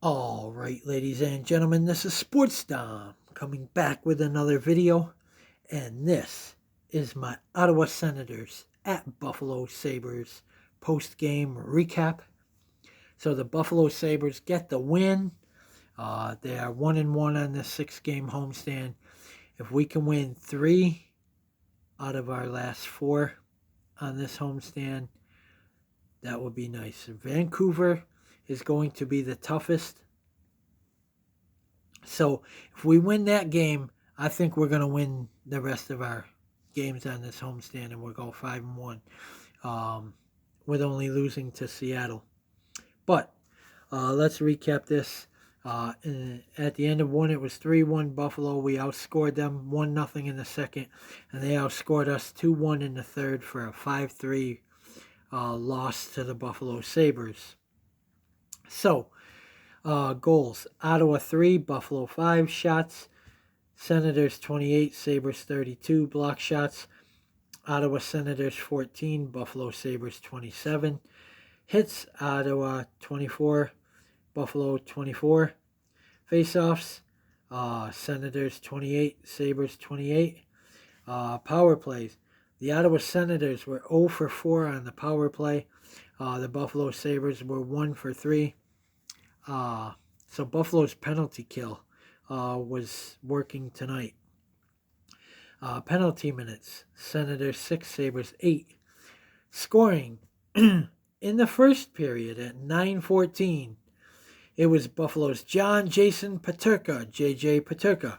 All right, ladies and gentlemen, this is Sports Dom coming back with another video, and this is my Ottawa Senators at Buffalo Sabres post-game recap. So the Buffalo Sabres get the win. They are 1-1 on this six-game homestand. If we can win 3 out of our last 4 on this homestand, that would be nice. Vancouver is going to be the toughest. So if we win that game, I think we're going to win the rest of our games on this homestand, and we'll go 5-1, with only losing to Seattle. But let's recap this. At the end of one, it was 3-1 Buffalo. We outscored them 1-0 in the second, and they outscored us 2-1 in the third for a 5-3 loss to the Buffalo Sabres. So, goals: Ottawa 3, Buffalo 5 shots, Senators 28, Sabres 32 block shots, Ottawa Senators 14, Buffalo Sabres 27. Hits: Ottawa 24, Buffalo 24. Faceoffs: Senators 28, Sabres 28. Power plays: the Ottawa Senators were 0 for 4 on the power play. The Buffalo Sabres were 1 for 3. So Buffalo's penalty kill was working tonight. Penalty minutes: Senators 6, Sabres 8. Scoring: in the first period at 9:14, it was Buffalo's Jason Peterka, JJ Peterka,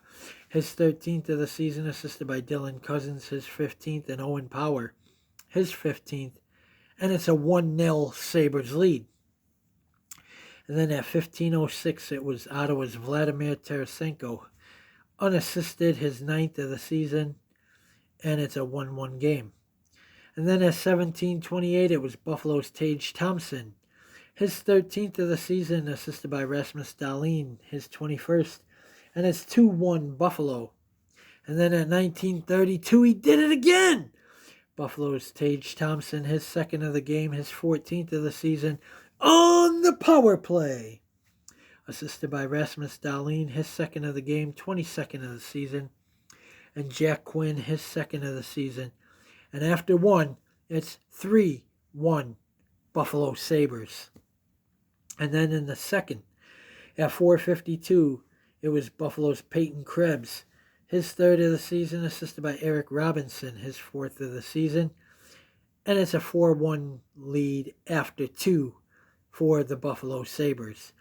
his 13th of the season, assisted by Dylan Cousins, his 15th, and Owen Power, his 15th. And it's a 1-0 Sabres lead. And then at 15:06, it was Ottawa's Vladimir Tarasenko, unassisted, his 9th of the season, and it's a 1-1 game. And then at 17:28, it was Buffalo's Tage Thompson, his 13th of the season, assisted by Rasmus Dahlin, his 21st, and it's 2-1 Buffalo. And then at 19:32, he did it again. Buffalo's Tage Thompson, his 2nd of the game, his 14th of the season, on the power play, assisted by Rasmus Dahlin, his 2nd of the game, 22nd of the season, and Jack Quinn, his 2nd of the season. And after one, it's 3-1 Buffalo Sabres. And then in the second, at 4:52, it was Buffalo's Peyton Krebs, his 3rd of the season, assisted by Eric Robinson, his 4th of the season. And it's a 4-1 lead after 2 for the Buffalo Sabres.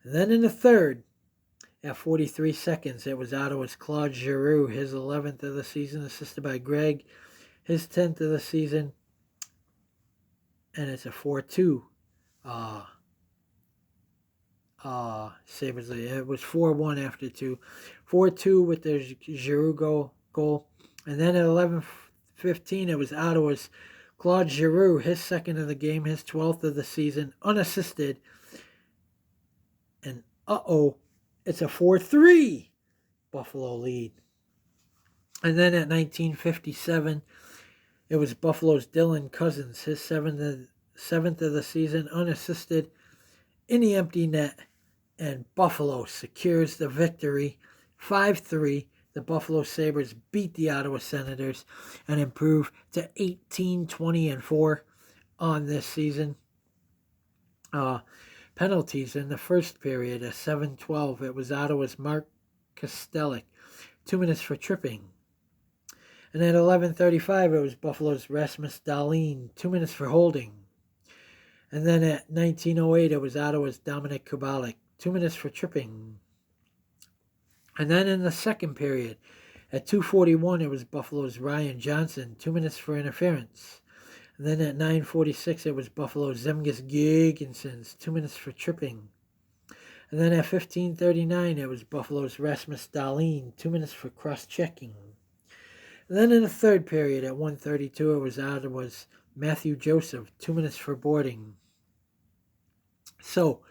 And then in the third, at 43 seconds, it was Ottawa's Claude Giroux, his 11th of the season, assisted by Greg, his 10th of the season. And it's a 4-2 Sabres lead. It was 4-1 after 2. 4-2 with the Giroux goal. And then at 11:15, it was Ottawa's Claude Giroux, his 2nd of the game, his 12th of the season, unassisted. And it's a 4-3 Buffalo lead. And then at 19:57, it was Buffalo's Dylan Cousins, his 7th of the season, unassisted, in the empty net. And Buffalo secures the victory, 5-3. The Buffalo Sabres beat the Ottawa Senators and improve to 18-20-4 on this season. Penalties in the first period at 7:12. It was Ottawa's Mark Kastelic, 2 minutes for tripping. And at 11:35, it was Buffalo's Rasmus Dahlin, 2 minutes for holding. And then at 19:08, it was Ottawa's Dominic Kubalik, 2 minutes for tripping. And then in the second period, at 2:41, it was Buffalo's Ryan Johnson, 2 minutes for interference. And then at 9:46, it was Buffalo's Zemgus Girgensons, 2 minutes for tripping. And then at 15:39, it was Buffalo's Rasmus Dahlin, 2 minutes for cross-checking. And then in the third period, at 1:32, it was Ottawa's Matthew Joseph, 2 minutes for boarding. So,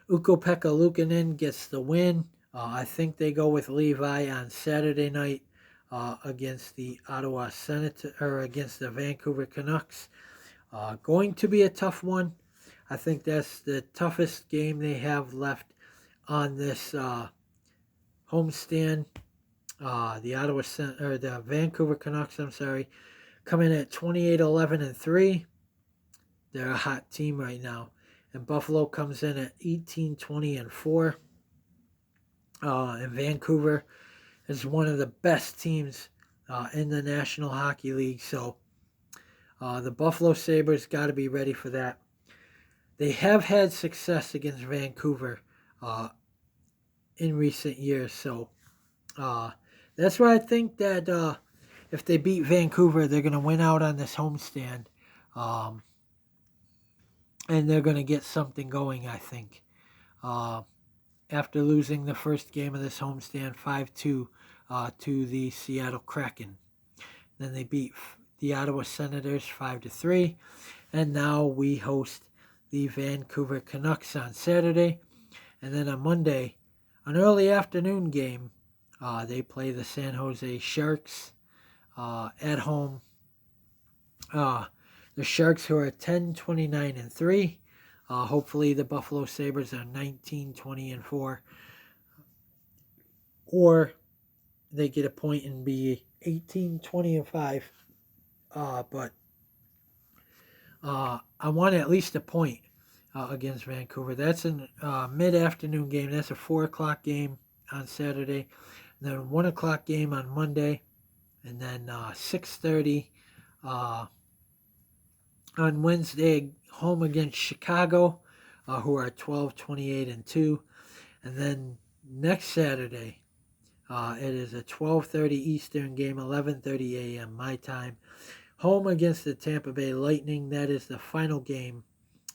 Ukko-Pekka Luukkonen gets the win. I think they go with Levi on Saturday night against the Ottawa Senators, or against the Vancouver Canucks. Going to be a tough one. I think that's the toughest game they have left on this homestand. The Vancouver Canucks, I'm sorry, come in at 28-11-3. They're a hot team right now. And Buffalo comes in at 18-20-4. And Vancouver is one of the best teams in the National Hockey League. So the Buffalo Sabres got to be ready for that. They have had success against Vancouver in recent years. So that's why I think that if they beat Vancouver, they're going to win out on this homestand. And they're going to get something going, I think. After losing the first game of this homestand 5-2 to the Seattle Kraken. Then they beat the Ottawa Senators 5-3. And now we host the Vancouver Canucks on Saturday. And then on Monday, an early afternoon game, they play the San Jose Sharks at home. The Sharks, who are 10-29-3. Hopefully the Buffalo Sabres are 19-20-4. Or they get a point and be 18-20-5. But I want at least a point against Vancouver. That's a mid-afternoon game. That's a 4 o'clock game on Saturday. And then 1 o'clock game on Monday. And then 6:30 on Wednesday, home against Chicago, who are 12-28-2. And then next Saturday, it is a 12:30 Eastern game, 11:30 a.m. my time, home against the Tampa Bay Lightning. That is the final game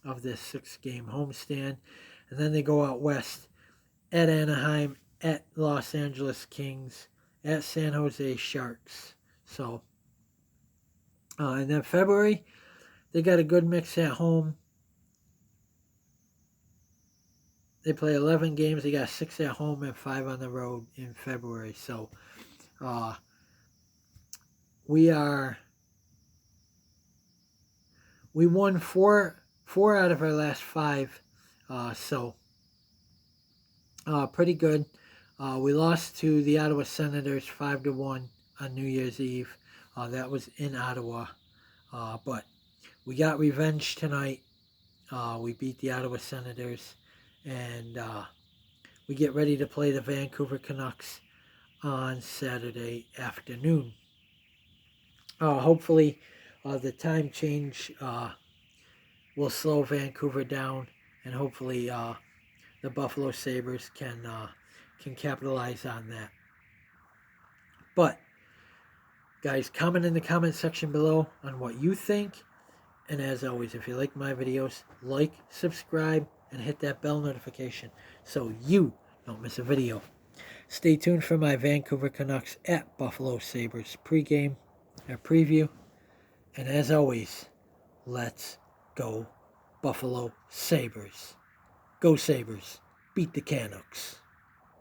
of this 6-game homestand. And then they go out west at Anaheim, at Los Angeles Kings, at San Jose Sharks. So, and then February, they got a good mix at home. They play 11 games. They got 6 at home and 5 on the road in February. So we won four out of our last 5. So pretty good. We lost to the Ottawa Senators 5-1 on New Year's Eve. That was in Ottawa. But we got revenge tonight. We beat the Ottawa Senators. And we get ready to play the Vancouver Canucks on Saturday afternoon. Hopefully, the time change will slow Vancouver down, and hopefully the Buffalo Sabres can capitalize on that. But, guys, comment in the comment section below on what you think. And as always, if you like my videos, like, subscribe, and hit that bell notification so you don't miss a video. Stay tuned for my Vancouver Canucks at Buffalo Sabres pregame or preview. And as always, let's go Buffalo Sabres. Go Sabres. Beat the Canucks.